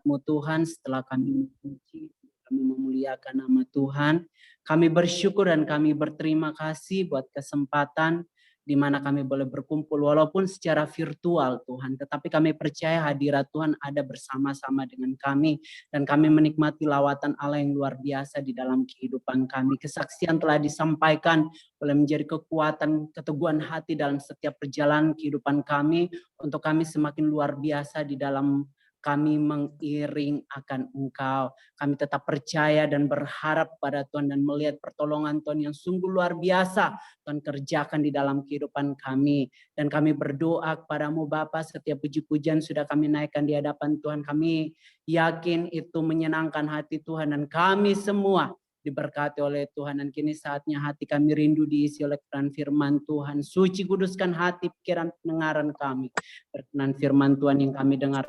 hadirat-Mu Tuhan, setelah kami memuji, kami memuliakan nama Tuhan. Kami bersyukur dan kami berterima kasih buat kesempatan di mana kami boleh berkumpul walaupun secara virtual Tuhan, tetapi kami percaya hadirat Tuhan ada bersama-sama dengan kami dan kami menikmati lawatan Allah yang luar biasa di dalam kehidupan kami. Kesaksian telah disampaikan boleh menjadi kekuatan, keteguhan hati dalam setiap perjalanan kehidupan kami untuk kami semakin luar biasa di dalam kami mengiring akan Engkau. Kami tetap percaya dan berharap pada Tuhan dan melihat pertolongan Tuhan yang sungguh luar biasa Tuhan kerjakan di dalam kehidupan kami. Dan kami berdoa kepadamu Bapa, setiap puji-pujian sudah kami naikkan di hadapan Tuhan. Kami yakin itu menyenangkan hati Tuhan dan kami semua diberkati oleh Tuhan. Dan kini saatnya hati kami rindu diisi oleh kebenaran firman Tuhan. Suci kuduskan hati, pikiran, pendengaran kami. Berkenan firman Tuhan yang kami dengar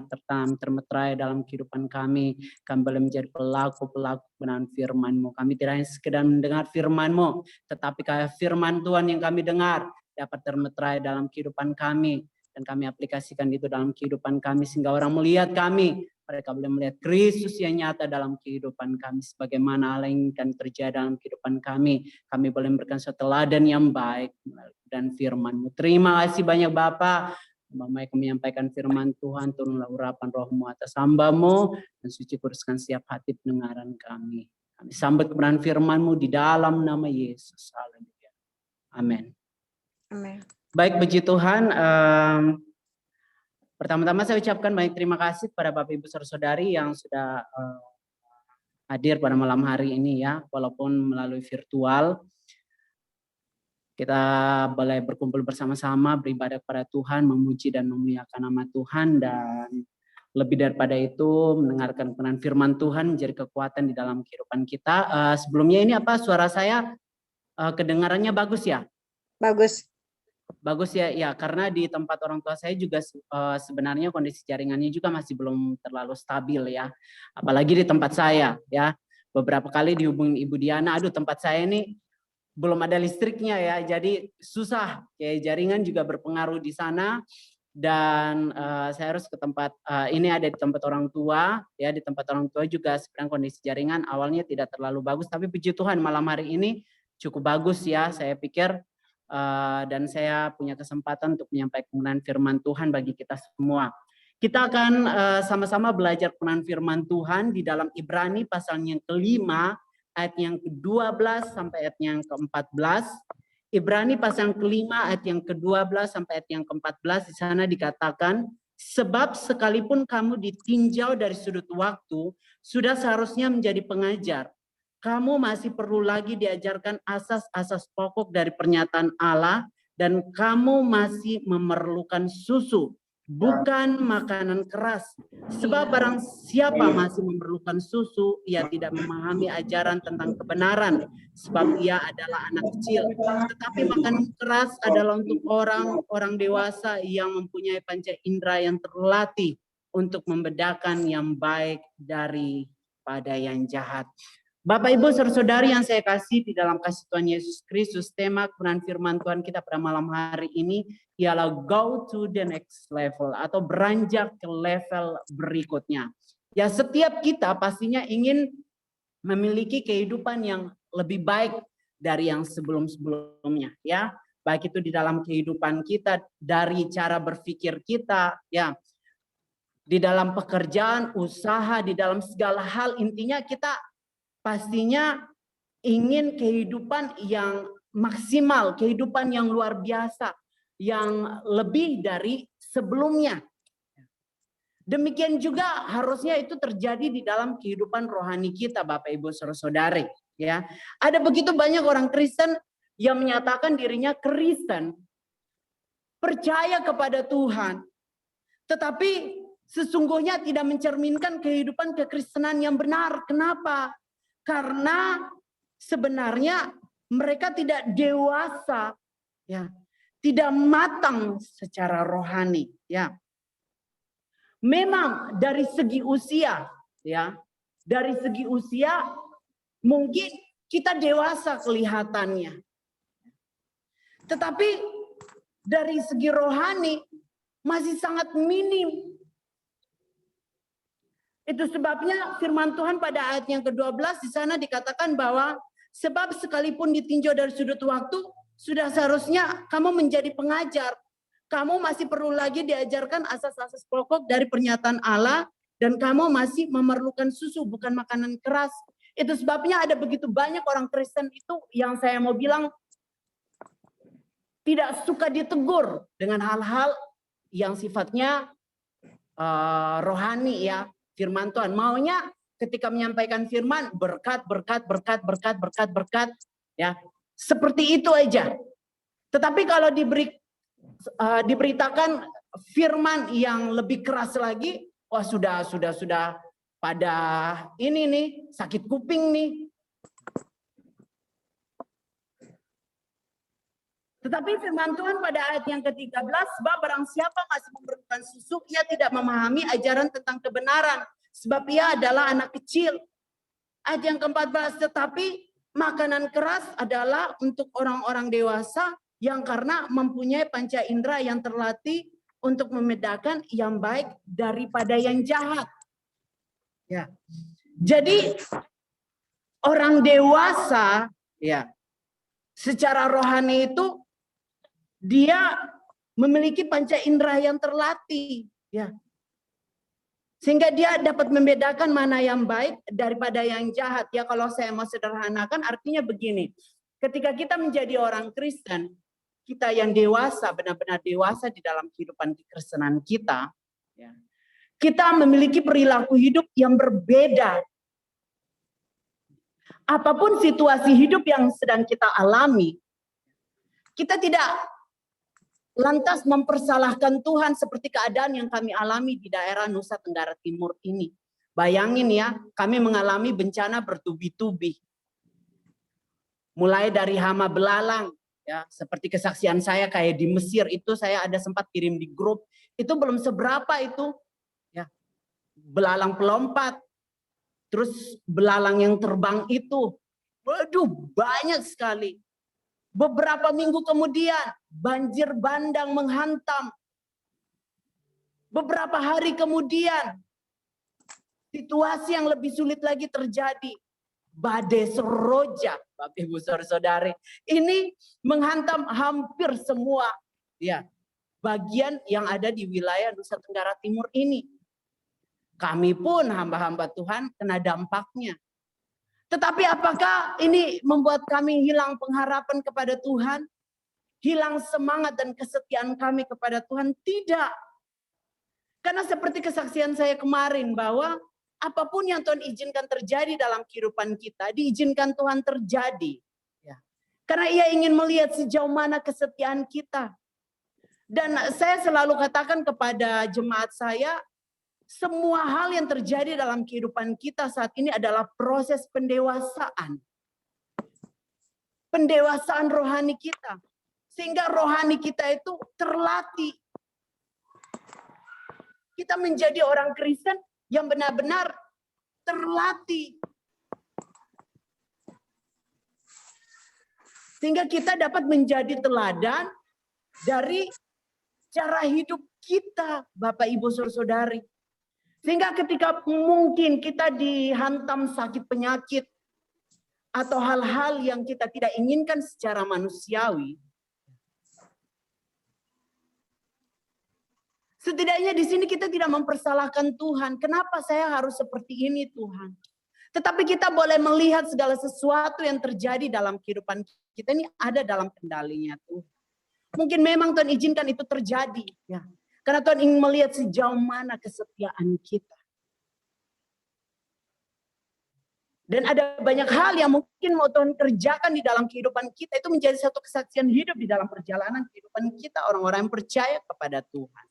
termeterai dalam kehidupan kami. Kami boleh menjadi pelaku-pelaku kebenaran firman-Mu. Kami tidak hanya sekedar mendengar firman-Mu, tetapi kayak firman Tuhan yang kami dengar dapat termeterai dalam kehidupan kami. Dan kami aplikasikan itu dalam kehidupan kami sehingga orang melihat kami. Mereka boleh melihat Kristus yang nyata dalam kehidupan kami. Sebagaimana Allah yang akan terjadi dalam kehidupan kami. Kami boleh memberikan suatu teladan yang baik dan firman-Mu. Terima kasih banyak Bapak. Mama kami menyampaikan firman Tuhan, turunlah urapan roh-Mu atas hamba-Mu, dan suci kuduskan setiap hati pendengaran kami. Kami sambut kebenaran firman-Mu di dalam nama Yesus. Haleluya. Amin. Amin. Baik, puji Tuhan. Pertama-tama saya ucapkan banyak terima kasih kepada Bapak Ibu Saudari yang sudah hadir pada malam hari ini ya, walaupun melalui virtual. Kita boleh berkumpul bersama-sama, beribadah kepada Tuhan, memuji dan memuliakan nama Tuhan, dan lebih daripada itu mendengarkan kebenaran firman Tuhan menjadi kekuatan di dalam kehidupan kita. Sebelumnya ini apa suara saya kedengarannya bagus ya? Bagus. Bagus ya, ya karena di tempat orang tua saya juga sebenarnya kondisi jaringannya juga masih belum terlalu stabil ya. Apalagi di tempat saya ya. Beberapa kali dihubungin Ibu Diana, aduh tempat saya ini belum ada listriknya ya, jadi susah. Kayak jaringan juga berpengaruh di sana. Dan saya harus ke tempat ini ada di tempat orang tua ya, di tempat orang tua juga sekarang kondisi jaringan awalnya tidak terlalu bagus, tapi puji Tuhan malam hari ini cukup bagus ya, saya pikir. Dan saya punya kesempatan untuk menyampaikan kebenaran firman Tuhan bagi kita semua. Kita akan sama-sama belajar kebenaran firman Tuhan di dalam Ibrani pasal yang kelima, ayat yang ke-12 sampai ayat yang ke-14. Ibrani pasal yang kelima ayat yang ke-12 sampai ayat yang ke-14, di sana dikatakan, sebab sekalipun kamu ditinjau dari sudut waktu, sudah seharusnya menjadi pengajar. Kamu masih perlu lagi diajarkan asas-asas pokok dari pernyataan Allah, dan kamu masih memerlukan susu, bukan makanan keras. Sebab barang siapa masih memerlukan susu, ia tidak memahami ajaran tentang kebenaran, sebab ia adalah anak kecil. Tetapi makanan keras adalah untuk orang dewasa yang mempunyai panca indera yang terlatih untuk membedakan yang baik daripada yang jahat. Bapak Ibu saudari yang saya kasih di dalam kasih Tuhan Yesus Kristus, tema kebenaran firman Tuhan kita pada malam hari ini ialah go to the next level atau beranjak ke level berikutnya. Ya, setiap kita pastinya ingin memiliki kehidupan yang lebih baik dari yang sebelum-sebelumnya ya. Baik itu di dalam kehidupan kita, dari cara berpikir kita ya. Di dalam pekerjaan, usaha, di dalam segala hal, intinya kita pastinya ingin kehidupan yang maksimal, kehidupan yang luar biasa, yang lebih dari sebelumnya. Demikian juga harusnya itu terjadi di dalam kehidupan rohani kita, Bapak Ibu Saudara-saudari. Ya, ada begitu banyak orang Kristen yang menyatakan dirinya Kristen, percaya kepada Tuhan, tetapi sesungguhnya tidak mencerminkan kehidupan kekristenan yang benar. Kenapa? Karena sebenarnya mereka tidak dewasa, ya, tidak matang secara rohani, ya. Memang dari segi usia, ya, dari segi usia mungkin kita dewasa kelihatannya, tetapi dari segi rohani masih sangat minim. Itu sebabnya firman Tuhan pada ayat yang ke-12 di sana dikatakan bahwa sebab sekalipun ditinjau dari sudut waktu, sudah seharusnya kamu menjadi pengajar. Kamu masih perlu lagi diajarkan asas-asas pokok dari pernyataan Allah, dan kamu masih memerlukan susu, bukan makanan keras. Itu sebabnya ada begitu banyak orang Kristen itu yang saya mau bilang tidak suka ditegur dengan hal-hal yang sifatnya rohani ya, firman Tuhan. Maunya ketika menyampaikan firman berkat ya. Seperti itu aja. Tetapi kalau diberitakan firman yang lebih keras lagi, wah sudah pada ini nih, sakit kuping nih. Tetapi firman Tuhan pada ayat yang ke-13, sebab barang siapa masih memerlukan susu, ia tidak memahami ajaran tentang kebenaran, sebab ia adalah anak kecil. Ayat yang ke-14, tetapi makanan keras adalah untuk orang-orang dewasa yang karena mempunyai panca indera yang terlatih untuk membedakan yang baik daripada yang jahat. Ya. Jadi orang dewasa ya secara rohani itu dia memiliki panca indera yang terlatih, ya. Sehingga dia dapat membedakan mana yang baik daripada yang jahat. Ya, kalau saya mau sederhanakan artinya begini. Ketika kita menjadi orang Kristen, kita yang dewasa, benar-benar dewasa di dalam kehidupan kekristenan kita, ya, kita memiliki perilaku hidup yang berbeda. Apapun situasi hidup yang sedang kita alami, kita tidak lantas mempersalahkan Tuhan seperti keadaan yang kami alami di daerah Nusa Tenggara Timur ini. Bayangin ya, kami mengalami bencana bertubi-tubi. Mulai dari hama belalang, ya seperti kesaksian saya kayak di Mesir itu saya ada sempat kirim di grup. Itu belum seberapa itu, ya belalang pelompat, terus belalang yang terbang itu, waduh banyak sekali. Beberapa minggu kemudian banjir bandang menghantam. Beberapa hari kemudian situasi yang lebih sulit lagi terjadi. Badai Seroja, Bapak Ibu Saudara-saudari, ini menghantam hampir semua ya bagian yang ada di wilayah Nusa Tenggara Timur ini. Kami pun hamba-hamba Tuhan kena dampaknya. Tetapi apakah ini membuat kami hilang pengharapan kepada Tuhan? Hilang semangat dan kesetiaan kami kepada Tuhan? Tidak. Karena seperti kesaksian saya kemarin bahwa apapun yang Tuhan izinkan terjadi dalam kehidupan kita, diizinkan Tuhan terjadi. Ya. Karena Ia ingin melihat sejauh mana kesetiaan kita. Dan saya selalu katakan kepada jemaat saya, semua hal yang terjadi dalam kehidupan kita saat ini adalah proses pendewasaan. Pendewasaan rohani kita. Sehingga rohani kita itu terlatih. Kita menjadi orang Kristen yang benar-benar terlatih. Sehingga kita dapat menjadi teladan dari cara hidup kita, Bapak Ibu Saudara-saudari. Sehingga ketika mungkin kita dihantam sakit penyakit atau hal-hal yang kita tidak inginkan secara manusiawi, setidaknya di sini kita tidak mempersalahkan Tuhan. Kenapa saya harus seperti ini Tuhan? Tetapi kita boleh melihat segala sesuatu yang terjadi dalam kehidupan kita ini ada dalam kendalinya Tuhan. Mungkin memang Tuhan izinkan itu terjadi, ya. Karena Tuhan ingin melihat sejauh mana kesetiaan kita. Dan ada banyak hal yang mungkin mau Tuhan kerjakan di dalam kehidupan kita. Itu menjadi satu kesaksian hidup di dalam perjalanan kehidupan kita. Orang-orang yang percaya kepada Tuhan.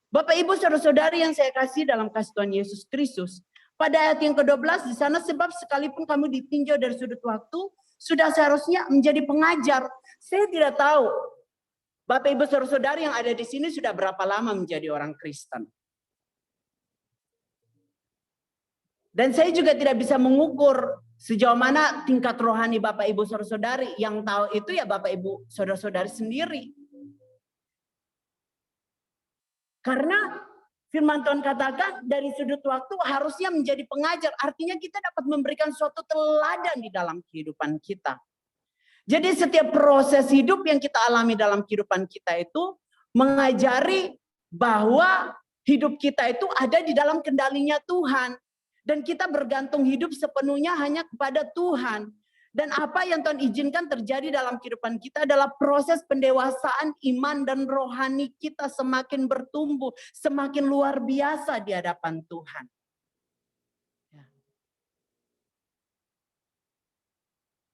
Bapak Ibu saudara-saudari yang saya kasih dalam kasih Tuhan Yesus Kristus. Pada ayat yang ke-12 di sana, sebab sekalipun kamu ditinjau dari sudut waktu, sudah seharusnya menjadi pengajar. Saya tidak tahu. Bapak Ibu saudara-saudari yang ada di sini sudah berapa lama menjadi orang Kristen? Dan saya juga tidak bisa mengukur sejauh mana tingkat rohani Bapak Ibu saudara-saudari. Yang tahu itu ya Bapak Ibu saudara-saudari sendiri. Karena Firman Tuhan katakan dari sudut waktu harusnya menjadi pengajar. Artinya kita dapat memberikan suatu teladan di dalam kehidupan kita. Jadi setiap proses hidup yang kita alami dalam kehidupan kita itu mengajari bahwa hidup kita itu ada di dalam kendalinya Tuhan. Dan kita bergantung hidup sepenuhnya hanya kepada Tuhan. Dan apa yang Tuhan izinkan terjadi dalam kehidupan kita adalah proses pendewasaan iman dan rohani kita semakin bertumbuh, semakin luar biasa di hadapan Tuhan.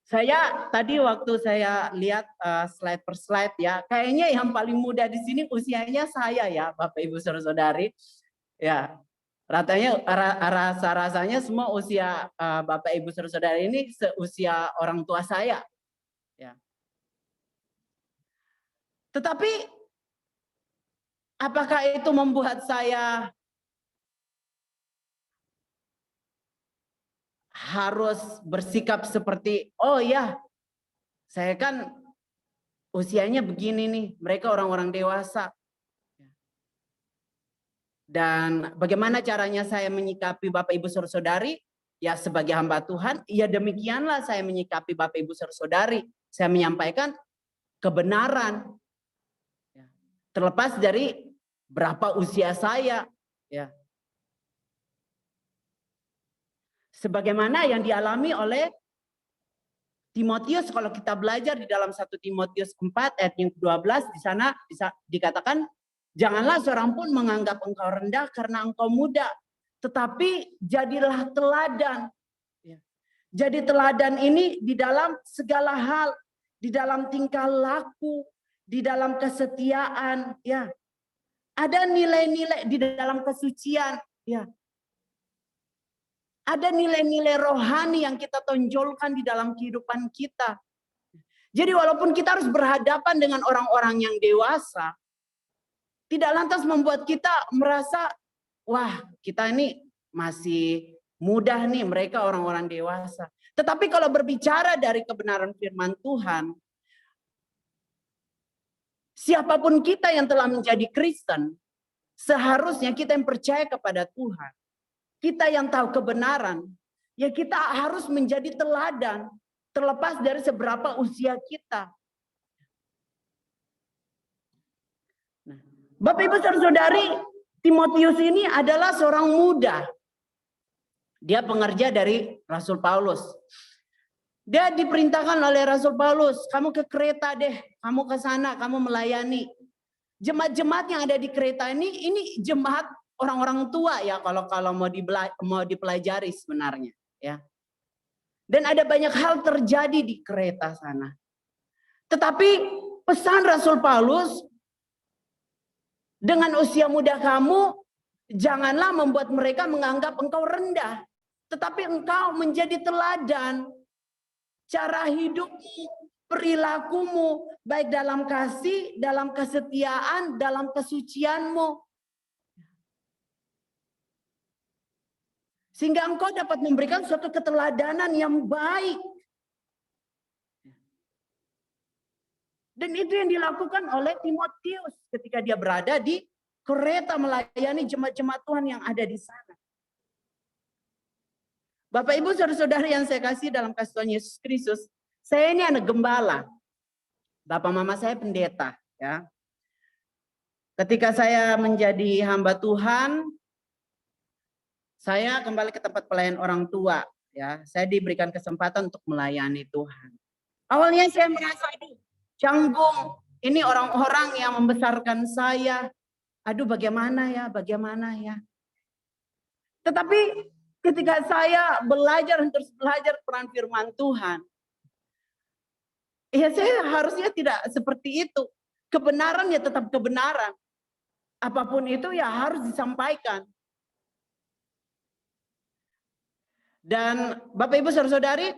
Saya tadi waktu saya lihat slide per slide ya, kayaknya yang paling muda di sini usianya saya ya, Bapak Ibu Saudara-saudari. Ya, rasanya semua usia Bapak Ibu Saudara ini seusia orang tua saya. Ya. Tetapi apakah itu membuat saya harus bersikap seperti, oh ya, saya kan usianya begini nih, mereka orang-orang dewasa. Dan bagaimana caranya saya menyikapi Bapak Ibu Saudara-saudari? Ya sebagai hamba Tuhan, ya demikianlah saya menyikapi Bapak Ibu Saudara-saudari. Saya menyampaikan kebenaran. Terlepas dari berapa usia saya. Ya. Sebagaimana yang dialami oleh Timotius, kalau kita belajar di dalam 1 Timotius 4 ayat yang ke-12, di sana dikatakan, janganlah seorang pun menganggap engkau rendah karena engkau muda, tetapi jadilah teladan. Jadi teladan ini di dalam segala hal, di dalam tingkah laku, di dalam kesetiaan, ya. Ada nilai-nilai di dalam kesucian, ya. Ada nilai-nilai rohani yang kita tonjolkan di dalam kehidupan kita. Jadi walaupun kita harus berhadapan dengan orang-orang yang dewasa, tidak lantas membuat kita merasa, wah kita ini masih mudah nih, mereka orang-orang dewasa. Tetapi kalau berbicara dari kebenaran firman Tuhan, siapapun kita yang telah menjadi Kristen, seharusnya kita yang percaya kepada Tuhan, kita yang tahu kebenaran, ya kita harus menjadi teladan, terlepas dari seberapa usia kita. Nah, Bapak Ibu Saudari, Timotius ini adalah seorang muda. Dia pengerja dari Rasul Paulus. Dia diperintahkan oleh Rasul Paulus, kamu ke Kreta deh, kamu ke sana, kamu melayani. Jemaat-jemaat yang ada di Kreta ini jemaat orang-orang tua ya, kalau mau dipelajari sebenarnya ya. Dan ada banyak hal terjadi di Kreta sana. Tetapi pesan Rasul Paulus, dengan usia muda kamu, janganlah membuat mereka menganggap engkau rendah, tetapi engkau menjadi teladan. Cara hidupmu, perilakumu, baik dalam kasih, dalam kesetiaan, dalam kesucianmu. Sehingga engkau dapat memberikan suatu keteladanan yang baik. Dan itu yang dilakukan oleh Timotius ketika dia berada di Kreta melayani jemaat-jemaat Tuhan yang ada di sana. Bapak Ibu saudara-saudari yang saya kasih dalam kasih Tuhan Yesus Kristus, saya ini anak gembala. Bapak mama saya pendeta, ya. Ketika saya menjadi hamba Tuhan, saya kembali ke tempat pelayan orang tua, ya. Saya diberikan kesempatan untuk melayani Tuhan. Awalnya saya merasa, aduh, canggung. Ini orang-orang yang membesarkan saya. Aduh, bagaimana ya? Tetapi ketika saya belajar terus belajar peran firman Tuhan, ya saya harusnya tidak seperti itu. Kebenaran ya tetap kebenaran. Apapun itu ya harus disampaikan. Dan Bapak Ibu saudara-saudari,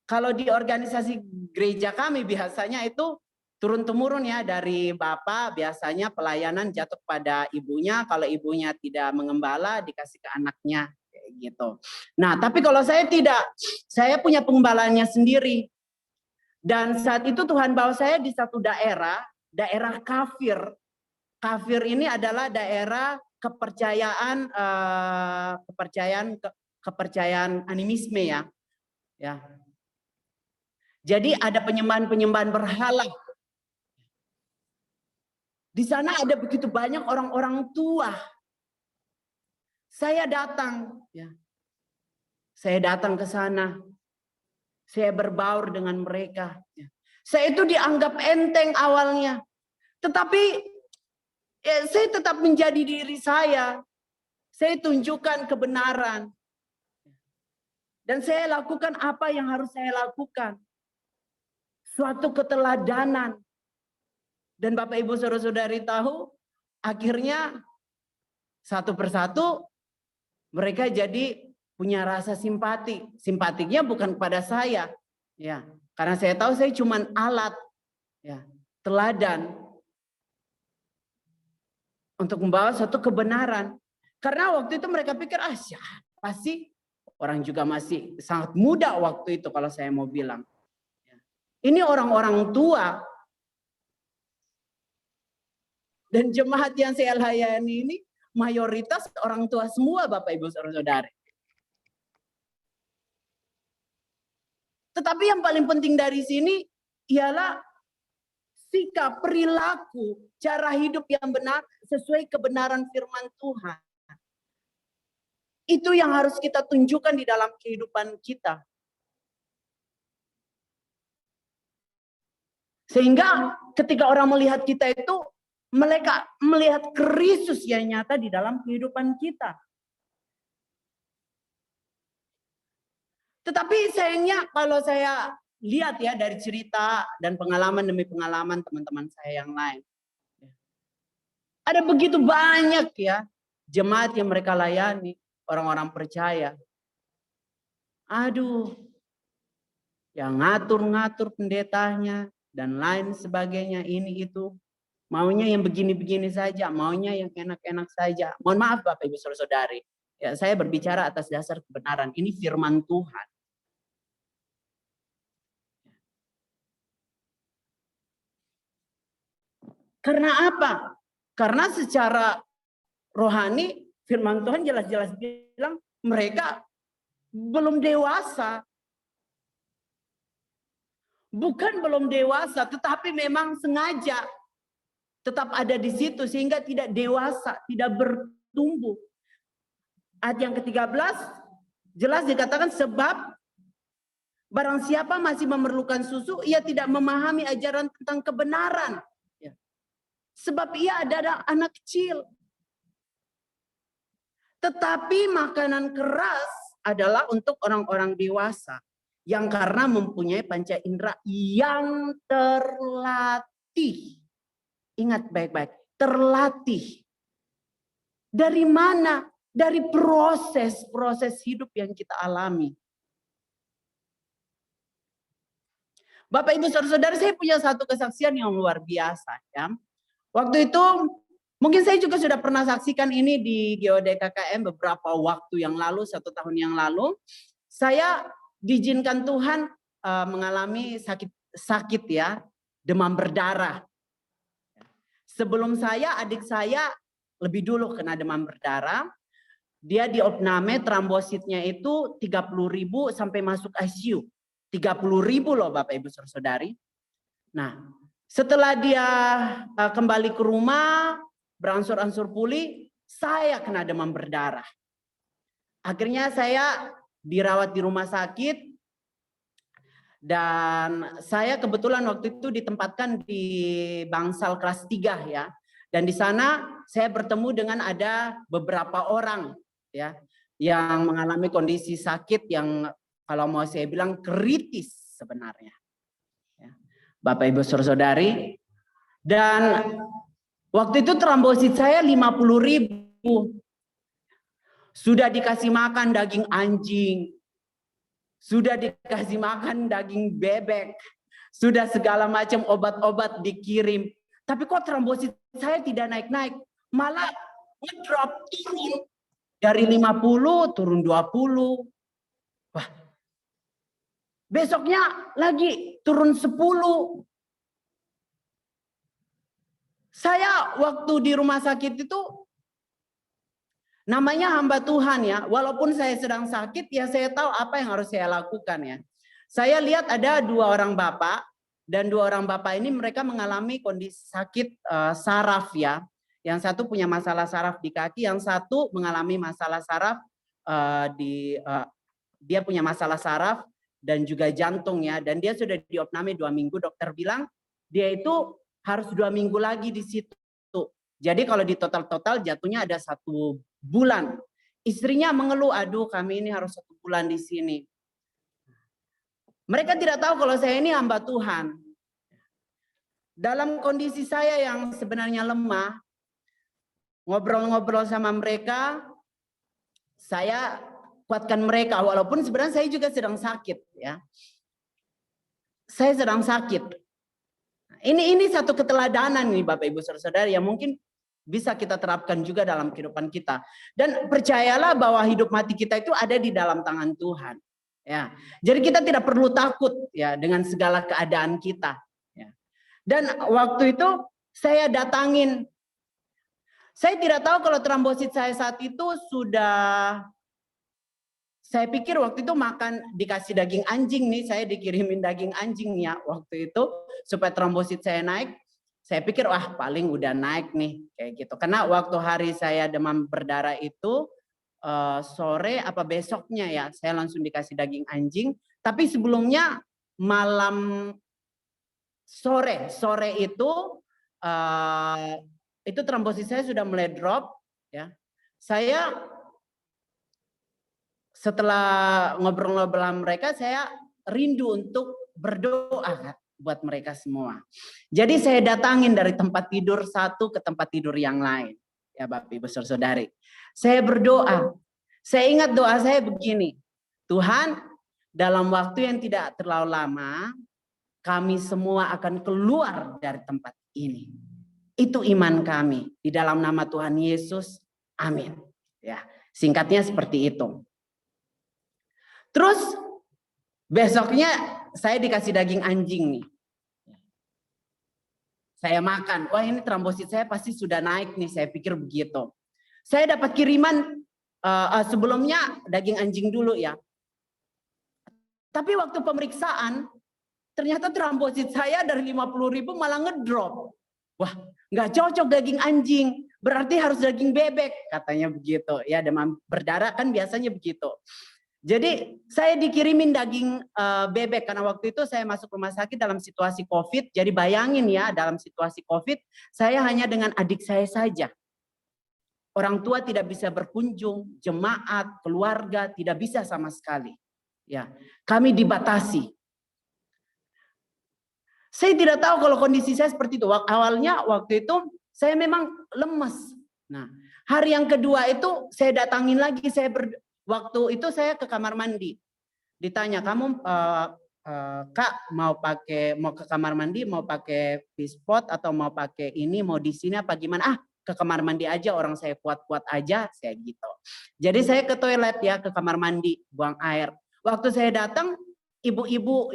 kalau di organisasi gereja kami biasanya itu turun-temurun ya, dari bapak biasanya pelayanan jatuh pada ibunya, kalau ibunya tidak mengembala dikasih ke anaknya kayak gitu. Nah, tapi kalau saya tidak, saya punya pengembalanya sendiri. Dan saat itu Tuhan bawa saya di satu daerah kafir kafir ini adalah daerah kepercayaan animisme ya. Ya. Jadi ada penyembahan berhala. Di sana ada begitu banyak orang-orang tua. Saya datang, ya. Saya datang ke sana. Saya berbaur dengan mereka. Ya. Saya itu dianggap enteng awalnya. Tetapi saya tetap menjadi diri saya. Saya tunjukkan kebenaran. Dan saya lakukan apa yang harus saya lakukan. Suatu keteladanan. Dan Bapak Ibu Saudara-saudari tahu, akhirnya satu persatu mereka jadi punya rasa simpati. Simpatinya bukan kepada saya, ya, karena saya tahu saya cuma alat, ya, teladan untuk membawa suatu kebenaran. Karena waktu itu mereka pikir, siapa sih? Orang juga masih sangat muda waktu itu kalau saya mau bilang. Ini orang-orang tua. Dan jemaat yang saya layani ini mayoritas orang tua semua, Bapak Ibu Saudara-saudari. Tetapi yang paling penting dari sini ialah sikap, perilaku, cara hidup yang benar sesuai kebenaran firman Tuhan. Itu yang harus kita tunjukkan di dalam kehidupan kita. Sehingga ketika orang melihat kita itu, mereka melihat Kristus yang nyata di dalam kehidupan kita. Tetapi sayangnya kalau saya lihat ya dari cerita dan pengalaman demi pengalaman teman-teman saya yang lain. Ada begitu banyak ya jemaat yang mereka layani, orang-orang percaya. Aduh, yang ngatur-ngatur pendetanya dan lain sebagainya ini itu. Maunya yang begini-begini saja, maunya yang enak-enak saja. Mohon maaf Bapak Ibu Saudara-saudari. Ya, saya berbicara atas dasar kebenaran. Ini firman Tuhan. Karena apa? Karena secara rohani firman Tuhan jelas-jelas bilang mereka belum dewasa. Bukan belum dewasa, tetapi memang sengaja tetap ada di situ sehingga tidak dewasa, tidak bertumbuh. Ayat yang ke-13 jelas dikatakan sebab barang siapa masih memerlukan susu, ia tidak memahami ajaran tentang kebenaran. Sebab ia adalah anak kecil. Tetapi makanan keras adalah untuk orang-orang dewasa yang karena mempunyai panca indera yang terlatih. Ingat baik-baik, terlatih. Dari mana? Dari proses hidup yang kita alami. Bapak Ibu Saudara-saudara, saya punya satu kesaksian yang luar biasa. Ya. Waktu itu, mungkin saya juga sudah pernah saksikan ini di GOD KKM beberapa waktu yang lalu, 1 tahun yang lalu. Saya diizinkan Tuhan mengalami sakit ya, demam berdarah. Sebelum saya, adik saya lebih dulu kena demam berdarah. Dia diopname, trombositnya itu 30.000 sampai masuk ICU. 30.000 loh Bapak Ibu Saudari. Nah, setelah dia kembali ke rumah, berangsur-angsur pulih, saya kena demam berdarah. Akhirnya saya dirawat di rumah sakit. Dan saya kebetulan waktu itu ditempatkan di bangsal kelas 3 ya. Dan di sana saya bertemu dengan ada beberapa orang ya yang mengalami kondisi sakit yang kalau mau saya bilang kritis sebenarnya. Ya. Bapak Ibu Saudari, dan waktu itu trombosit saya 50.000. Sudah dikasih makan daging anjing. Sudah dikasih makan daging bebek. Sudah segala macam obat-obat dikirim. Tapi kok trombosit saya tidak naik-naik. Malah ngedrop turun. Dari 50 turun 20. Wah. Besoknya lagi turun 10. Saya waktu di rumah sakit itu namanya hamba Tuhan ya. Walaupun saya sedang sakit ya saya tahu apa yang harus saya lakukan ya. Saya lihat ada 2 orang bapak dan 2 orang bapak ini mereka mengalami kondisi sakit saraf ya. Yang satu punya masalah saraf di kaki, yang satu mengalami masalah saraf dia punya masalah saraf dan juga jantung ya. Dan dia sudah diopname 2 minggu. Dokter bilang dia itu harus 2 minggu lagi di situ. Jadi kalau di total jatuhnya ada 1 bulan. Istrinya mengeluh, aduh kami ini harus 1 bulan di sini. Mereka tidak tahu kalau saya ini hamba Tuhan. Dalam kondisi saya yang sebenarnya lemah, ngobrol-ngobrol sama mereka, saya kuatkan mereka. Walaupun sebenarnya saya juga sedang sakit ya. Saya sedang sakit. Ini satu keteladanan nih Bapak Ibu Saudara-saudari yang mungkin bisa kita terapkan juga dalam kehidupan kita. Dan percayalah bahwa hidup mati kita itu ada di dalam tangan Tuhan. Ya, jadi kita tidak perlu takut ya dengan segala keadaan kita. Ya. Dan waktu itu saya datangin. Saya tidak tahu kalau trombosit saya saat itu sudah. Saya pikir waktu itu makan dikasih daging anjing nih, saya dikirimin daging anjing ya waktu itu supaya trombosit saya naik. Saya pikir wah paling udah naik nih kayak gitu. Karena waktu hari saya demam berdarah itu sore apa besoknya ya saya langsung dikasih daging anjing. Tapi sebelumnya malam sore itu trombosit saya sudah mulai drop ya. Saya setelah ngobrol-ngobrol sama mereka, saya rindu untuk berdoa buat mereka semua. Jadi saya datangin dari tempat tidur satu ke tempat tidur yang lain. Ya Bapak Ibu Saudari. Saya berdoa. Saya ingat doa saya begini. Tuhan, dalam waktu yang tidak terlalu lama, kami semua akan keluar dari tempat ini. Itu iman kami. Di dalam nama Tuhan Yesus. Amin. Ya, singkatnya seperti itu. Terus besoknya saya dikasih daging anjing nih. Saya makan, wah ini trombosit saya pasti sudah naik nih, saya pikir begitu. Saya dapat kiriman sebelumnya daging anjing dulu ya. Tapi waktu pemeriksaan, ternyata trombosit saya dari 50.000 malah ngedrop. Wah, nggak cocok daging anjing, berarti harus daging bebek, katanya begitu. Ya demam berdarah kan biasanya begitu. Jadi saya dikirimin daging bebek karena waktu itu saya masuk rumah sakit dalam situasi COVID. Jadi bayangin ya dalam situasi COVID saya hanya dengan adik saya saja. Orang tua tidak bisa berkunjung, jemaat, keluarga tidak bisa sama sekali. Ya, kami dibatasi. Saya tidak tahu kalau kondisi saya seperti itu. Awalnya waktu itu saya memang lemes. Nah, hari yang kedua itu saya datangin lagi, waktu itu saya ke kamar mandi, ditanya kamu Kak mau ke kamar mandi mau pakai pispot atau mau pakai ini mau di sini apa gimana? Ke kamar mandi aja orang saya kuat-kuat aja saya gitu. Jadi saya ke toilet ya ke kamar mandi buang air. Waktu saya datang ibu-ibu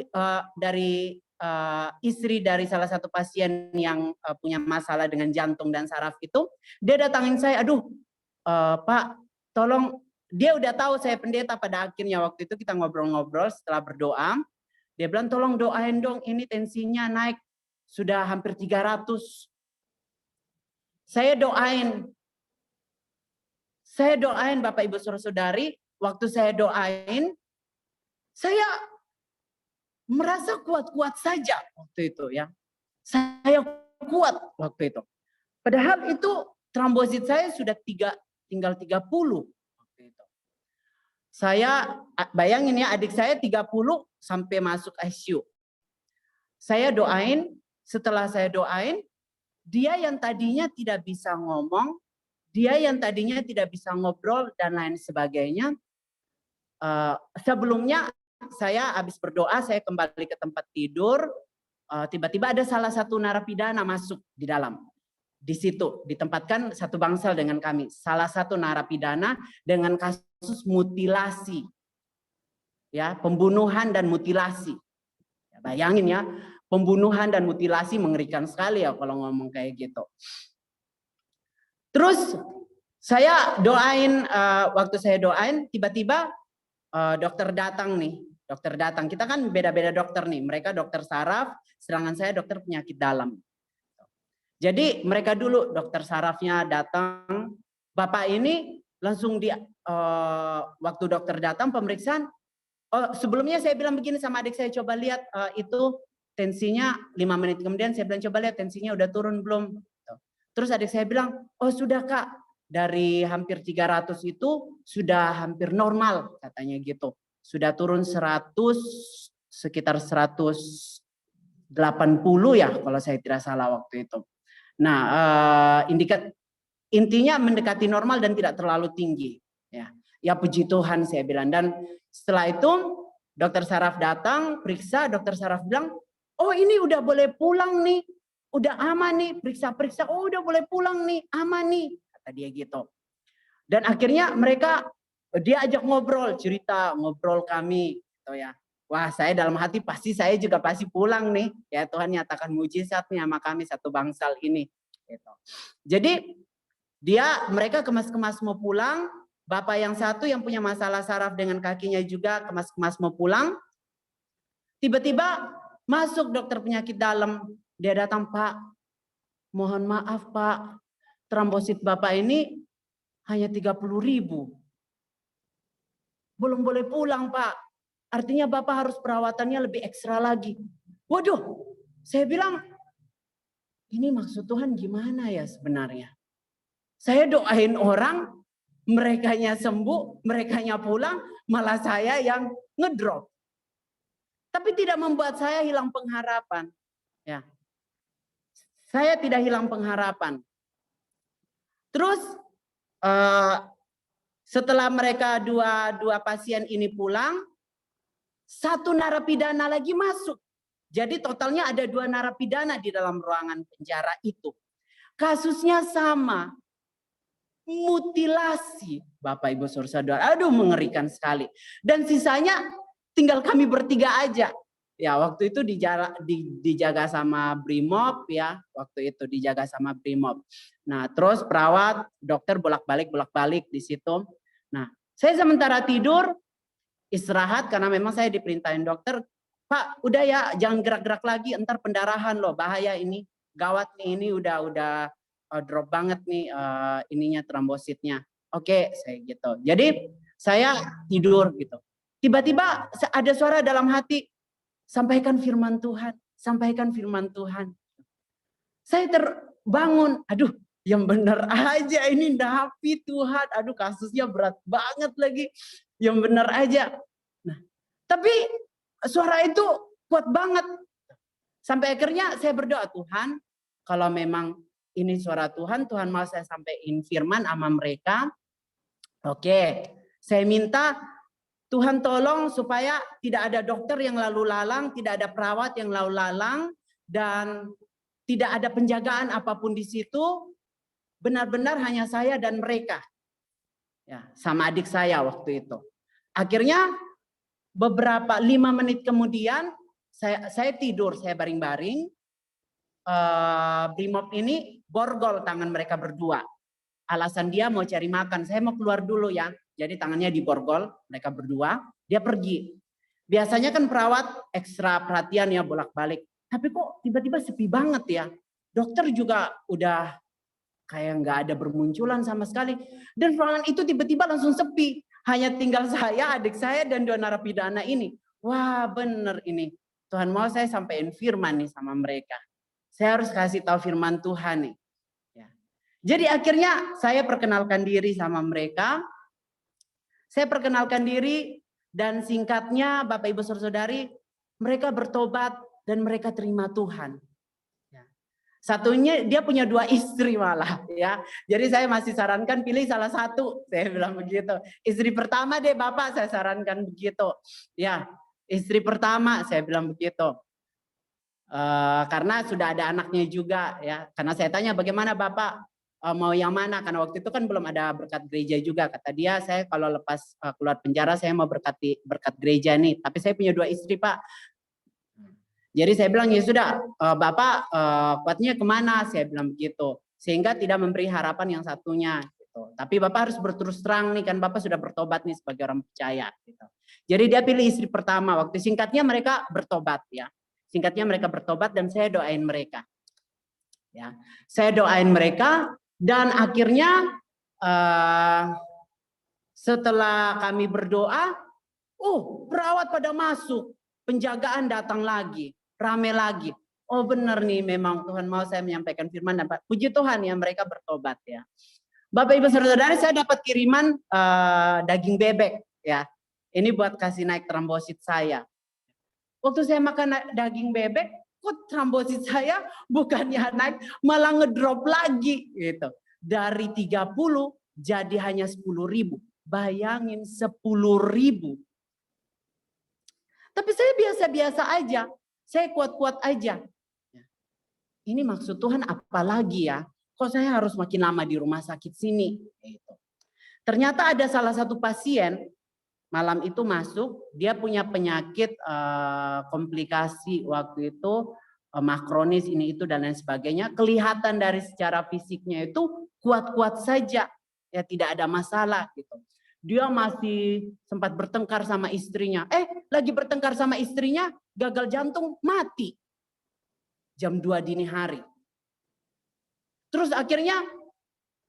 dari istri dari salah satu pasien yang punya masalah dengan jantung dan saraf itu dia datangin saya, aduh Pak tolong. Dia udah tahu saya pendeta pada akhirnya waktu itu kita ngobrol-ngobrol setelah berdoa. Dia bilang tolong doain dong ini tensinya naik. Sudah hampir 300. Saya doain Bapak Ibu Saudara-saudari. Waktu saya doain. Saya merasa kuat-kuat saja waktu itu ya. Saya kuat waktu itu. Padahal itu trombosit saya sudah tinggal 30. Saya bayangin ya adik saya 30 sampai masuk ICU. Saya doain, setelah saya doain, dia yang tadinya tidak bisa ngomong, dia yang tadinya tidak bisa ngobrol dan lain sebagainya. Sebelumnya saya habis berdoa, saya kembali ke tempat tidur, tiba-tiba ada salah satu narapidana masuk di dalam. Di situ ditempatkan satu bangsal dengan kami. Salah satu narapidana dengan kasus mutilasi. Ya, pembunuhan dan mutilasi. Ya, bayangin ya, pembunuhan dan mutilasi, mengerikan sekali ya kalau ngomong kayak gitu. Terus saya doain, waktu saya doain tiba-tiba dokter datang nih. Dokter datang, kita kan beda-beda dokter nih. Mereka dokter saraf, sedangkan saya dokter penyakit dalam. Jadi mereka dulu dokter sarafnya datang. Bapak ini langsung waktu dokter datang pemeriksaan. Oh, sebelumnya saya bilang begini sama adik saya, coba lihat itu tensinya 5 menit kemudian saya bilang coba lihat tensinya udah turun belum. Terus adik saya bilang, oh sudah Kak, dari hampir 300 itu sudah hampir normal katanya gitu. Sudah turun 100, sekitar 180 ya kalau saya tidak salah waktu itu. Nah, intinya mendekati normal dan tidak terlalu tinggi. Ya puji Tuhan saya bilang. Dan setelah itu dokter saraf datang, periksa, dokter saraf bilang, oh ini udah boleh pulang nih. Udah aman nih, periksa-periksa, oh udah boleh pulang nih, aman nih. Kata dia gitu. Dan akhirnya dia ajak ngobrol, cerita, ngobrol kami. Gitu ya. Wah saya dalam hati saya juga pasti pulang nih. Ya Tuhan nyatakan mujizat nih sama kami satu bangsal ini. Gitu. Jadi mereka kemas-kemas mau pulang. Bapak yang satu yang punya masalah saraf dengan kakinya juga kemas-kemas mau pulang. Tiba-tiba masuk dokter penyakit dalam. Dia datang, Pak, mohon maaf Pak, trombosit Bapak ini hanya 30.000. Belum boleh pulang Pak. Artinya Bapak harus perawatannya lebih ekstra lagi. Waduh, saya bilang, ini maksud Tuhan gimana ya sebenarnya? Saya doain orang, merekanya sembuh, merekanya pulang, malah saya yang ngedrop. Tapi tidak membuat saya hilang pengharapan. Ya. Saya tidak hilang pengharapan. Terus setelah mereka dua pasien ini pulang, satu narapidana lagi masuk. Jadi totalnya ada 2 narapidana di dalam ruangan penjara itu. Kasusnya sama. Mutilasi. Bapak Ibu Saudara, aduh mengerikan sekali. Dan sisanya tinggal kami bertiga aja. Ya waktu itu dijaga sama Brimob ya, waktu itu dijaga sama Brimob. Nah terus perawat, dokter bolak-balik di situ. Nah saya sementara tidur, istirahat karena memang saya diperintahin dokter, Pak udah ya jangan gerak-gerak lagi, entar pendarahan loh, bahaya ini, gawat nih ini udah drop banget nih ininya trombositnya. Oke, saya gitu. Jadi saya tidur gitu. Tiba-tiba ada suara dalam hati, sampaikan firman Tuhan, sampaikan firman Tuhan. Saya terbangun, aduh yang benar aja ini napi Tuhan, aduh kasusnya berat banget lagi, yang benar aja. Nah, tapi suara itu kuat banget. Sampai akhirnya saya berdoa, Tuhan, kalau memang ini suara Tuhan, Tuhan mau saya sampaikan firman sama mereka. Oke, saya minta Tuhan tolong supaya tidak ada dokter yang lalu lalang, tidak ada perawat yang lalu lalang, dan tidak ada penjagaan apapun di situ. Benar-benar hanya saya dan mereka. Ya, sama adik saya waktu itu. Akhirnya beberapa 5 menit kemudian saya tidur, saya baring-baring. Brimob ini borgol tangan mereka berdua. Alasan dia mau cari makan, saya mau keluar dulu ya. Jadi tangannya diborgol, mereka berdua, dia pergi. Biasanya kan perawat ekstra perhatian ya bolak-balik. Tapi kok tiba-tiba sepi banget ya. Dokter juga udah kayak nggak ada bermunculan sama sekali. Dan ruangan itu tiba-tiba langsung sepi. Hanya tinggal saya, adik saya, dan 2 narapidana ini. Wah bener ini. Tuhan mau saya sampaikan firman nih sama mereka. Saya harus kasih tahu firman Tuhan nih. Ya. Jadi akhirnya saya perkenalkan diri sama mereka. Saya perkenalkan diri dan singkatnya Bapak Ibu Saudari, mereka bertobat dan mereka terima Tuhan. Satunya dia punya 2 istri malah ya. Jadi saya masih sarankan pilih salah satu, saya bilang begitu. Istri pertama deh Bapak, saya sarankan begitu. Ya, istri pertama saya bilang begitu. Karena sudah ada anaknya juga ya. Karena saya tanya bagaimana Bapak mau yang mana, karena waktu itu kan belum ada berkat gereja juga. Kata dia, saya kalau lepas keluar penjara saya mau berkat gereja nih, tapi saya punya 2 istri Pak. Jadi saya bilang, ya sudah, Bapak kuatnya kemana? Saya bilang begitu. Sehingga tidak memberi harapan yang satunya. Gitu. Tapi Bapak harus berterus terang nih, kan Bapak sudah bertobat nih sebagai orang percaya. Gitu. Jadi dia pilih istri pertama. Waktu singkatnya mereka bertobat ya. Singkatnya mereka bertobat dan saya doain mereka. Ya, saya doain mereka dan akhirnya setelah kami berdoa, perawat pada masuk, penjagaan datang lagi. Rame lagi. Oh benar nih, memang Tuhan mau saya menyampaikan firman dan puji Tuhan ya mereka bertobat ya. Bapak Ibu Saudara, saya dapat kiriman daging bebek ya. Ini buat kasih naik trombosit saya. Waktu saya makan daging bebek, kok trombosit saya bukannya naik, malah ngedrop lagi gitu. Dari 30 jadi hanya 10.000. Bayangin 10.000. Tapi saya biasa-biasa aja. Saya kuat-kuat aja. Ini maksud Tuhan apa lagi ya? Kok saya harus makin lama di rumah sakit sini? Ternyata ada salah satu pasien malam itu masuk. Dia punya penyakit komplikasi waktu itu. Makronis ini itu dan lain sebagainya. Kelihatan dari secara fisiknya itu kuat-kuat saja. Ya tidak ada masalah gitu. Dia masih sempat bertengkar sama istrinya. Lagi bertengkar sama istrinya, gagal jantung, mati. Jam 2 dini hari. Terus akhirnya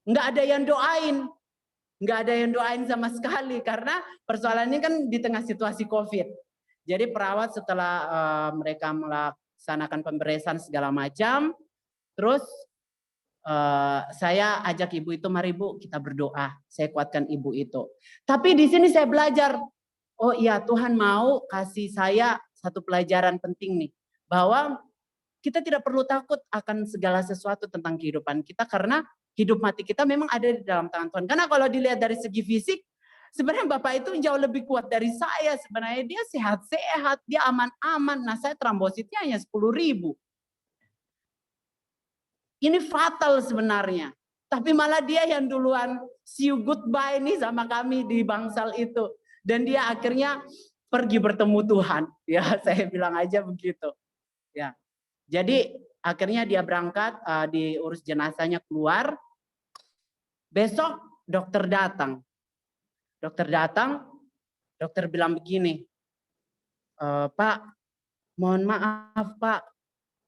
nggak ada yang doain. Nggak ada yang doain sama sekali. Karena persoalannya kan di tengah situasi COVID. Jadi perawat setelah mereka melaksanakan pemberesan segala macam. Terus saya ajak ibu itu, mari Bu kita berdoa. Saya kuatkan ibu itu. Tapi di sini saya belajar. Oh iya, Tuhan mau kasih saya satu pelajaran penting nih. Bahwa kita tidak perlu takut akan segala sesuatu tentang kehidupan kita. Karena hidup mati kita memang ada di dalam tangan Tuhan. Karena kalau dilihat dari segi fisik, sebenarnya Bapak itu jauh lebih kuat dari saya. Sebenarnya dia sehat-sehat, dia aman-aman. Nah saya trombositnya hanya 10.000. Ini fatal sebenarnya. Tapi malah dia yang duluan see you goodbye nih sama kami di bangsal itu. Dan dia akhirnya pergi bertemu Tuhan. Ya saya bilang aja begitu. Ya. Jadi akhirnya dia berangkat, diurus jenazahnya keluar. Besok dokter datang. Dokter bilang begini. Pak, mohon maaf Pak.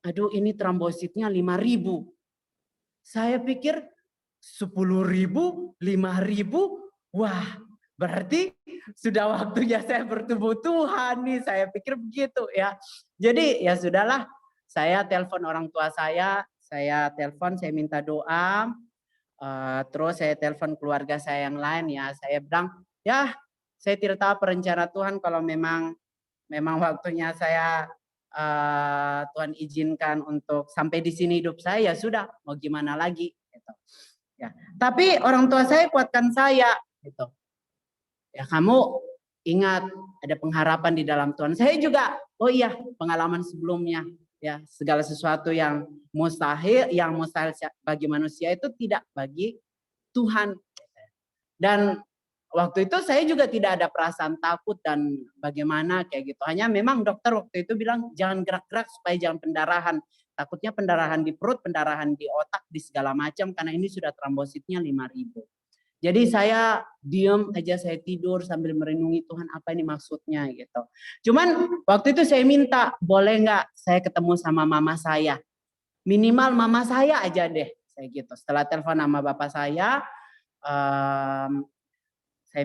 Aduh ini trombositnya 5.000. Saya pikir 10.000, 5.000, wah berarti sudah waktunya saya bertemu Tuhan nih. Saya pikir begitu ya. Jadi ya sudahlah, saya telepon orang tua saya minta doa. Terus saya telepon keluarga saya yang lain ya. Saya bilang, ya saya tidak tahu perencana Tuhan kalau memang waktunya saya Tuhan izinkan untuk sampai di sini hidup saya, ya sudah, mau gimana lagi gitu. Ya. Tapi orang tua saya kuatkan saya gitu. Ya kamu ingat ada pengharapan di dalam Tuhan. Saya juga, oh iya, pengalaman sebelumnya ya, segala sesuatu yang mustahil bagi manusia itu tidak bagi Tuhan. Dan waktu itu saya juga tidak ada perasaan takut dan bagaimana kayak gitu. Hanya memang dokter waktu itu bilang jangan gerak-gerak supaya jangan pendarahan. Takutnya pendarahan di perut, pendarahan di otak, di segala macam karena ini sudah trombositnya 5.000. Jadi saya diam aja, saya tidur sambil merenungi Tuhan apa ini maksudnya gitu. Cuman waktu itu saya minta boleh nggak saya ketemu sama mama saya. Minimal mama saya aja deh. Saya gitu. Setelah telepon sama bapak saya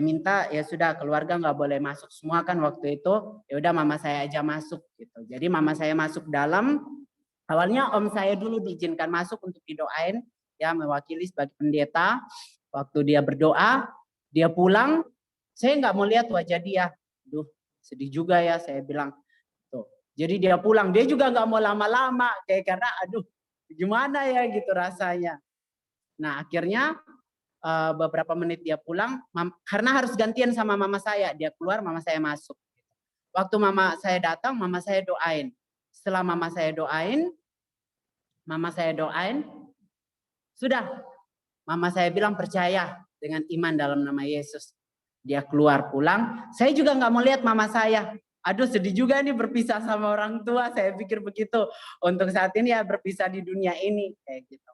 minta ya sudah keluarga nggak boleh masuk semua kan waktu itu, ya udah mama saya aja masuk gitu. Jadi mama saya masuk dalam, awalnya om saya dulu diizinkan masuk untuk didoain ya, mewakili sebagai pendeta. Waktu dia berdoa, dia pulang, saya nggak mau lihat wajah dia. Duh sedih juga ya saya bilang. Tuh. Jadi dia pulang, dia juga nggak mau lama-lama kayak karena aduh gimana ya gitu rasanya. Nah akhirnya beberapa menit dia pulang, karena harus gantian sama mama saya. Dia keluar, mama saya masuk. Waktu mama saya datang, mama saya doain. Setelah mama saya doain, sudah. Mama saya bilang percaya dengan iman dalam nama Yesus. Dia keluar pulang. Saya juga nggak mau lihat mama saya. Aduh sedih juga nih berpisah sama orang tua, saya pikir begitu. Untuk saat ini ya berpisah di dunia ini kayak gitu.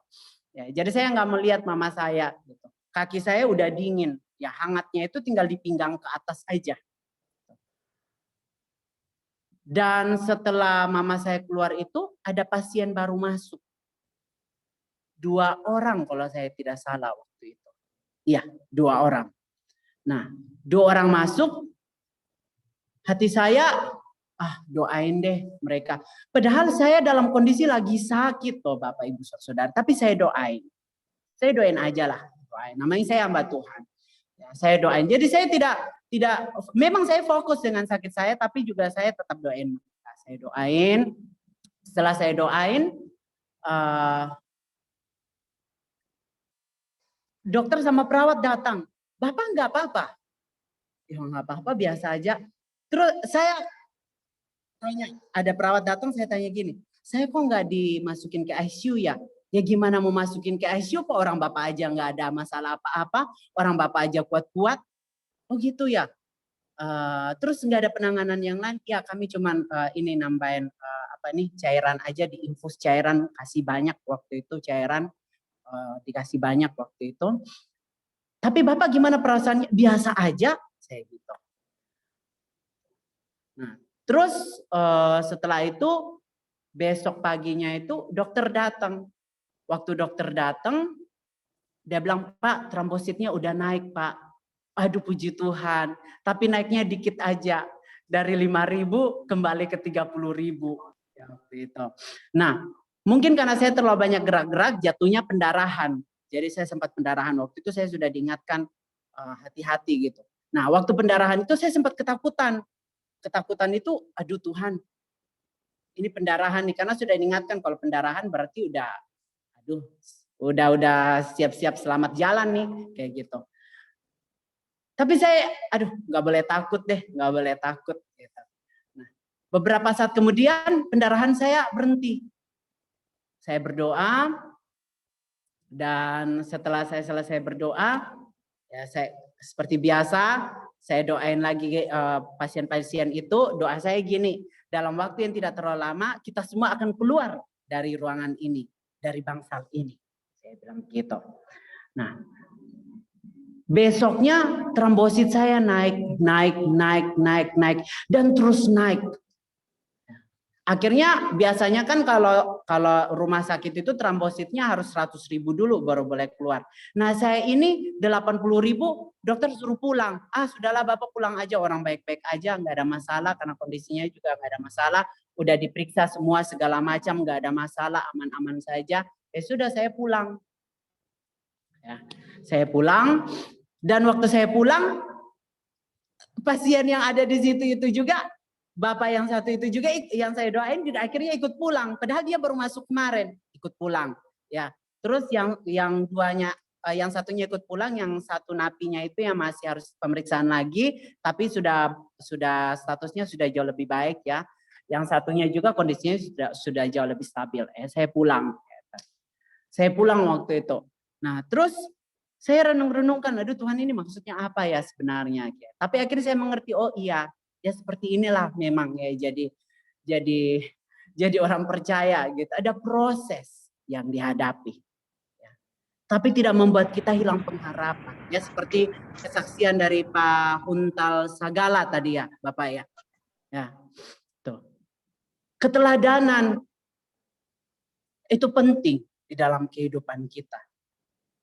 Ya, jadi saya nggak melihat mama saya gitu. Kaki saya udah dingin, ya hangatnya itu tinggal di pinggang ke atas aja. Dan setelah mama saya keluar itu ada pasien baru masuk. 2 orang kalau saya tidak salah waktu itu. Iya, 2 orang. Nah, 2 orang masuk, hati saya, doain deh mereka. Padahal saya dalam kondisi lagi sakit toh Bapak Ibu Saudara, tapi saya doain. Saya doain aja lah, doain. Namanya saya hamba Tuhan. Ya, saya doain. Jadi saya tidak memang saya fokus dengan sakit saya, tapi juga saya tetap doain mereka. Saya doain. Setelah saya doain, dokter sama perawat datang. Bapak nggak apa-apa? Ya nggak apa-apa, biasa aja. Terus saya tanya, ada perawat datang, saya tanya gini, saya kok nggak dimasukin ke ICU ya? Ya gimana mau masukin ke ICU kok orang bapak aja nggak ada masalah apa-apa, orang bapak aja kuat-kuat. Oh gitu ya. Terus nggak ada penanganan yang lain? Ya kami cuman ini nambahin cairan aja, diinfus cairan, kasih banyak waktu itu cairan, dikasih banyak waktu itu. Tapi bapak gimana perasaannya? Biasa aja, saya gitu. Nah, terus setelah itu besok paginya itu dokter datang. Waktu dokter datang, dia bilang, Pak, trombositnya udah naik, Pak. Aduh puji Tuhan, tapi naiknya dikit aja. Dari 5.000 kembali ke 30.000. Ya, gitu. Nah, mungkin karena saya terlalu banyak gerak-gerak, jatuhnya pendarahan. Jadi saya sempat pendarahan. Waktu itu saya sudah diingatkan hati-hati gitu. Nah, waktu pendarahan itu saya sempat ketakutan. Ketakutan itu, aduh Tuhan, ini pendarahan nih. Karena sudah diingatkan kalau pendarahan berarti udah siap-siap selamat jalan nih, kayak gitu. Tapi saya, nggak boleh takut deh, nggak boleh takut. Gitu. Nah, beberapa saat kemudian pendarahan saya berhenti. Saya berdoa, dan setelah saya selesai berdoa, ya saya seperti biasa, saya doain lagi pasien-pasien itu. Doa saya gini, dalam waktu yang tidak terlalu lama, kita semua akan keluar dari ruangan ini, dari bangsal ini. Saya bilang gitu. Nah, besoknya trombosit saya naik, dan terus naik. Akhirnya biasanya kan kalau rumah sakit itu trombositnya harus 100.000 dulu baru boleh keluar. Nah saya ini 80.000, dokter suruh pulang. Sudahlah Bapak pulang aja, orang baik-baik aja, nggak ada masalah karena kondisinya juga nggak ada masalah. Udah diperiksa semua segala macam, nggak ada masalah, aman-aman saja. Sudah saya pulang. Ya, saya pulang. Dan waktu saya pulang, pasien yang ada di situ itu juga, bapak yang satu itu juga yang saya doain juga akhirnya ikut pulang. Padahal dia baru masuk kemarin, ikut pulang. Ya, terus yang duanya, yang satunya ikut pulang, yang satu napinya itu yang masih harus pemeriksaan lagi, tapi sudah statusnya sudah jauh lebih baik ya. Yang satunya juga kondisinya sudah jauh lebih stabil. Saya pulang. Saya pulang waktu itu. Nah, terus saya renung-renungkan, aduh Tuhan ini maksudnya apa ya sebenarnya. Tapi akhirnya saya mengerti, oh iya, ya seperti inilah memang ya jadi orang percaya gitu. Ada proses yang dihadapi. Ya. Tapi tidak membuat kita hilang pengharapan. Ya seperti kesaksian dari Pak Huntal Sagala tadi ya, Bapak ya. Ya, tuh. Keteladanan itu penting di dalam kehidupan kita.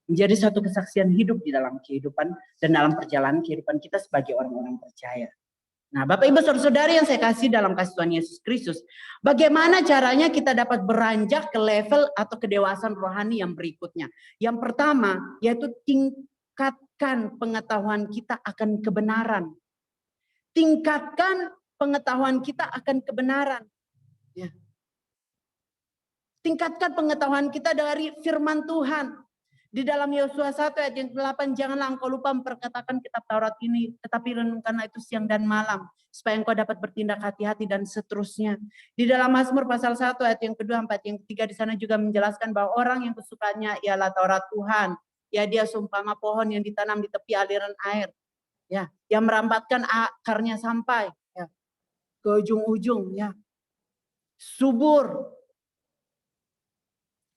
Menjadi satu kesaksian hidup di dalam kehidupan dan dalam perjalanan kehidupan kita sebagai orang-orang percaya. Nah, Bapak Ibu Saudara-saudari yang saya kasih dalam kasih Tuhan Yesus Kristus, bagaimana caranya kita dapat beranjak ke level atau kedewasaan rohani yang berikutnya? Yang pertama, yaitu tingkatkan pengetahuan kita akan kebenaran. Tingkatkan pengetahuan kita akan kebenaran. Ya. Tingkatkan pengetahuan kita dari firman Tuhan. Di dalam Yosua 1 ayat yang 8, janganlah engkau lupa memperkatakan kitab Taurat ini, tetapi renungkanlah itu siang dan malam, supaya engkau dapat bertindak hati-hati dan seterusnya. Di dalam Mazmur pasal 1 ayat yang kedua, 4, yang ketiga di sana juga menjelaskan bahwa orang yang kesukaannya ialah Taurat Tuhan. Ya, dia seumpama pohon yang ditanam di tepi aliran air. Ya, yang merambatkan akarnya sampai. Ya. ke ujung-ujung ya. Subur.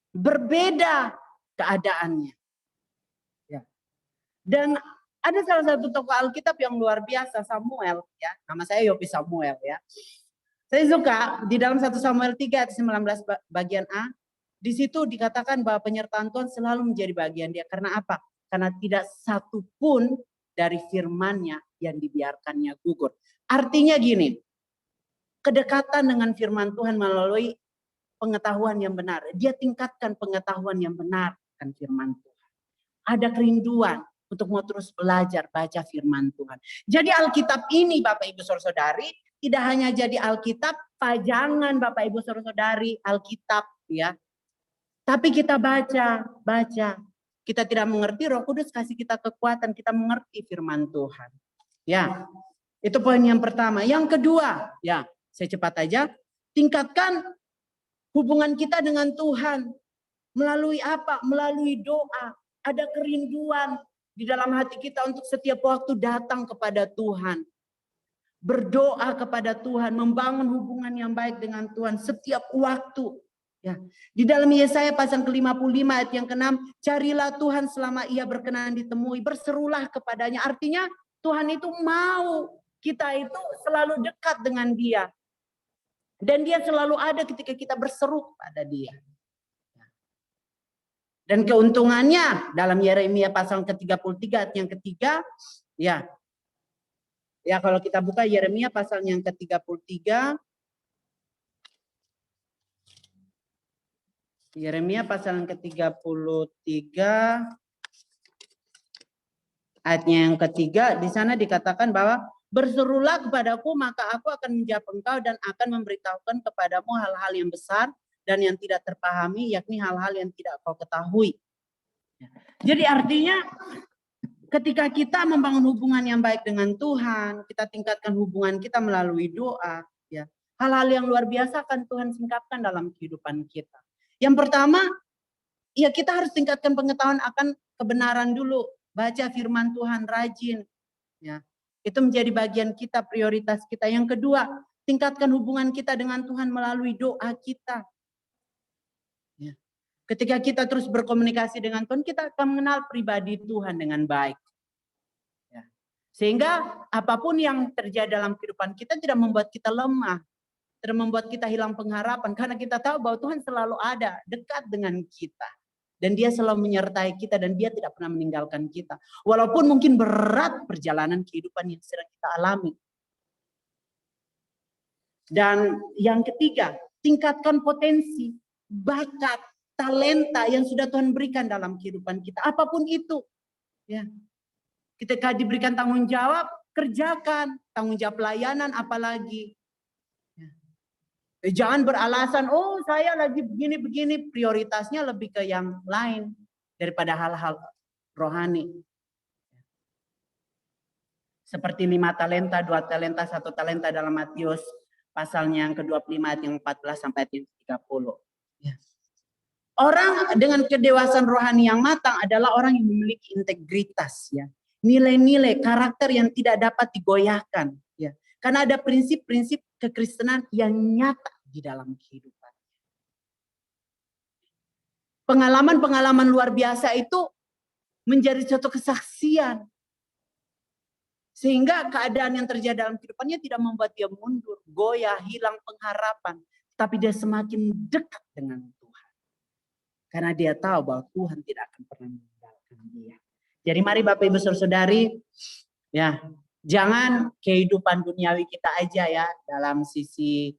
Berbeda keadaannya. Ya. Dan ada salah satu tokoh Alkitab yang luar biasa, Samuel ya. Nama saya Yopi Samuel ya. Saya suka di dalam 1 Samuel 3 ayat 19 bagian A, di situ dikatakan bahwa penyertaan Tuhan selalu menjadi bagian dia. Karena apa? Karena tidak satu pun dari firman-Nya yang dibiarkannya gugur. Artinya gini, kedekatan dengan firman Tuhan melalui pengetahuan yang benar. Dia tingkatkan pengetahuan yang benar kan firman Tuhan. Ada kerinduan untuk mau terus belajar baca firman Tuhan. Jadi Alkitab ini Bapak Ibu Saudara-saudari tidak hanya jadi Alkitab pajangan Bapak Ibu Saudara-saudari Alkitab ya. Tapi kita baca. Kita tidak mengerti, Roh Kudus kasih kita kekuatan, kita mengerti firman Tuhan. Ya. Itu poin yang pertama. Yang kedua, ya, saya cepat aja, tingkatkan hubungan kita dengan Tuhan. Melalui apa? Melalui doa. Ada kerinduan di dalam hati kita untuk setiap waktu datang kepada Tuhan. Berdoa kepada Tuhan, membangun hubungan yang baik dengan Tuhan setiap waktu. Ya. Di dalam Yesaya pasal ke-55 ayat yang ke-6, carilah Tuhan selama ia berkenan ditemui, berserulah kepadanya. Artinya Tuhan itu mau kita itu selalu dekat dengan Dia. Dan Dia selalu ada ketika kita berseru pada Dia. Dan keuntungannya dalam Yeremia pasal ke-33 ayat yang ketiga, ya. Ya kalau kita buka Yeremia pasal yang ke-33, Yeremia pasal yang ke-33 ayatnya yang ketiga, di sana dikatakan bahwa berserulah kepadaku maka aku akan menjawab engkau dan akan memberitahukan kepadamu hal-hal yang besar dan yang tidak terpahami, yakni hal-hal yang tidak kau ketahui. Jadi artinya ketika kita membangun hubungan yang baik dengan Tuhan, kita tingkatkan hubungan kita melalui doa, ya. Hal-hal yang luar biasa akan Tuhan singkapkan dalam kehidupan kita. Yang pertama, ya kita harus tingkatkan pengetahuan akan kebenaran dulu. Baca firman Tuhan rajin. Ya. Itu menjadi bagian kita, prioritas kita. Yang kedua, tingkatkan hubungan kita dengan Tuhan melalui doa kita. Ya. Ketika kita terus berkomunikasi dengan Tuhan, kita akan mengenal pribadi Tuhan dengan baik. Ya. Sehingga apapun yang terjadi dalam kehidupan kita tidak membuat kita lemah. Tidak membuat kita hilang pengharapan. Karena kita tahu bahwa Tuhan selalu ada, dekat dengan kita. Dan Dia selalu menyertai kita dan Dia tidak pernah meninggalkan kita. Walaupun mungkin berat perjalanan kehidupan yang sedang kita alami. Dan yang ketiga, tingkatkan potensi, bakat, talenta yang sudah Tuhan berikan dalam kehidupan kita. Apapun itu. Ya. Ketika diberikan tanggung jawab, kerjakan. Tanggung jawab pelayanan apalagi. Jangan beralasan, oh saya lagi begini-begini, prioritasnya lebih ke yang lain daripada hal-hal rohani. Seperti 5 talenta, 2 talenta, 1 talenta dalam Matius pasalnya yang ke-25 ayat yang 14 sampai ayat yang 30. Ya. Orang dengan kedewasaan rohani yang matang adalah orang yang memiliki integritas, ya. Nilai-nilai karakter yang tidak dapat digoyahkan, ya. Karena ada prinsip-prinsip kekristenan yang nyata di dalam kehidupan. Pengalaman-pengalaman luar biasa itu menjadi suatu kesaksian. Sehingga keadaan yang terjadi dalam kehidupannya tidak membuat dia mundur, goyah, hilang pengharapan. Tapi dia semakin dekat dengan Tuhan. Karena dia tahu bahwa Tuhan tidak akan pernah meninggalkan dia. Jadi mari Bapak Ibu Saudari, ya, jangan kehidupan duniawi kita aja ya dalam sisi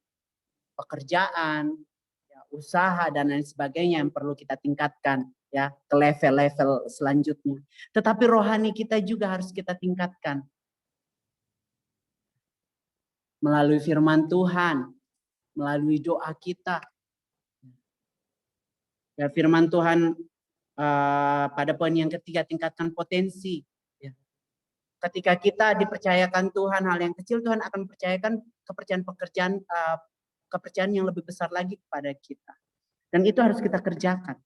pekerjaan, ya, usaha dan lain sebagainya yang perlu kita tingkatkan ya ke level-level selanjutnya. Tetapi rohani kita juga harus kita tingkatkan melalui firman Tuhan, melalui doa kita. Ya, firman Tuhan pada poin yang ketiga, tingkatkan potensi. Ya. Ketika kita dipercayakan Tuhan hal yang kecil, Tuhan akan percayakan kepercayaan yang lebih besar lagi kepada kita. Dan itu harus kita kerjakan.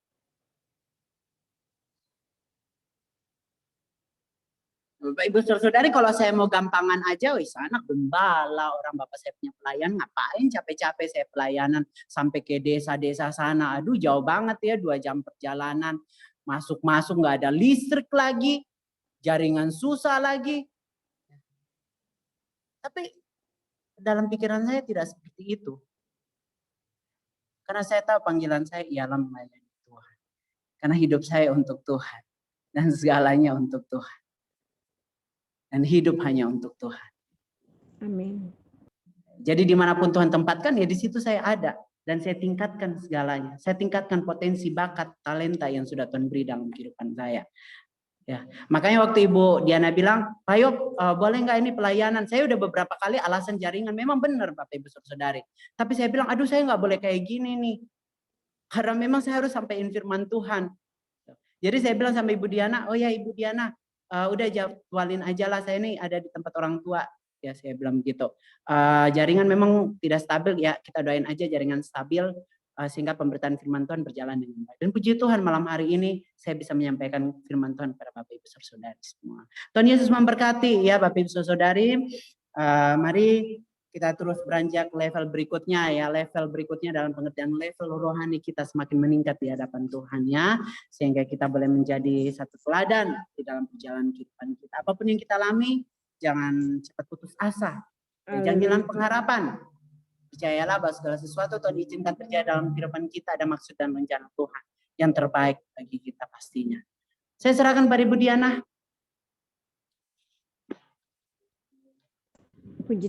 Bapak Ibu saudari, kalau saya mau gampangan aja, wis anak gembala, orang bapak saya punya pelayan, ngapain capek-capek saya pelayanan sampai ke desa-desa sana. Aduh jauh banget ya, 2 jam perjalanan. Masuk-masuk nggak ada listrik lagi, jaringan susah lagi. Tapi dalam pikiran saya tidak seperti itu. Karena saya tahu panggilan saya ialah melayani Tuhan. Karena hidup saya untuk Tuhan. Dan segalanya untuk Tuhan. Dan hidup hanya untuk Tuhan. Amin. Jadi dimanapun Tuhan tempatkan, ya di situ saya ada. Dan saya tingkatkan segalanya. Saya tingkatkan potensi, bakat, talenta yang sudah Tuhan beri dalam kehidupan saya. Ya, makanya waktu Ibu Diana bilang, Pak Yop, boleh nggak ini pelayanan? Saya udah beberapa kali alasan jaringan. Memang benar Bapak Ibu Saudari. Tapi saya bilang, aduh saya nggak boleh kayak gini nih. Karena memang saya harus sampaikan firman Tuhan. Jadi saya bilang sama Ibu Diana, oh ya Ibu Diana, udah jadwalin aja lah, saya ini ada di tempat orang tua. Ya saya bilang begitu. Jaringan memang tidak stabil, ya kita doain aja jaringan stabil sehingga pemberitaan firman Tuhan berjalan dengan baik. Dan puji Tuhan malam hari ini saya bisa menyampaikan firman Tuhan kepada Bapak Ibu Saudari semua. Tuhan Yesus memberkati ya Bapak Ibu Saudari. Mari kita terus beranjak level berikutnya ya. Level berikutnya dalam pengertian level rohani kita semakin meningkat di hadapan Tuhan ya. Sehingga kita boleh menjadi satu teladan di dalam perjalanan kehidupan kita. Apapun yang kita alami, jangan cepat putus asa. Jangan hilang pengharapan. Percayalah bahwa segala sesuatu Tuhan izinkan terjadi dalam kehidupan kita, ada maksud dan rencana Tuhan yang terbaik bagi kita pastinya. Saya serahkan pada Ibu Diana. Puji